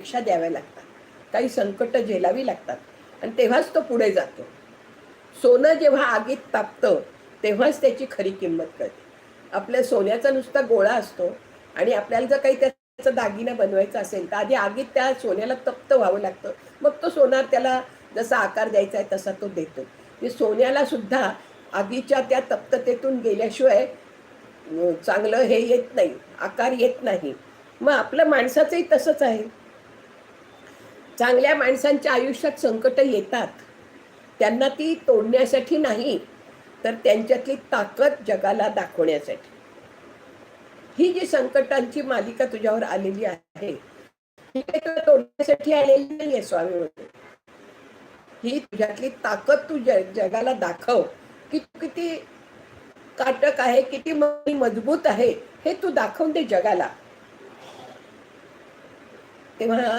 परीक्षा द्याव्या लागतात, काही संकट झेलावी लागतात आणि तेव्हाच तो पुढे जातो. सोनं जेव्हा आगीत तापतं तेव्हाच त्याची खरी किंमत कळते. आपल्या सोन्याचा नुसता गोळा असतो आणि आपल्याला जर काही त्याचा दागिना बनवायचा असेल तर आधी आगीत त्या सोन्याला तप्त व्हावं लागतं. मग तो सोनार त्याला जसा आकार द्यायचा आहे तसा तो देतो. म्हणजे सोन्याला सुद्धा आगीच्या त्या तप्ततेतून गेल्याशिवाय चांगलं हे येत नाही, आकार येत नाही. मग आपलं माणसाचंही तसंच आहे. चांगल्या माणसांच्या आयुष्यात संकट येतात. त्यांना ती तोडण्यासाठी नाही, तर त्यांच्यातली ताकद जगाला दाखवण्यासाठी. ही जी संकटांची मालिका तुझ्यावर आलेली आहे, ही काही तुला तोडण्यासाठी आलेली नाहीये स्वामी म्हणतो. ही तुझ्यातली ताकद तू जगाला दाखव, की तू किती काटक आहे, किती मजबूत आहे, हे तू दाखवून दे जगाला. तेव्हा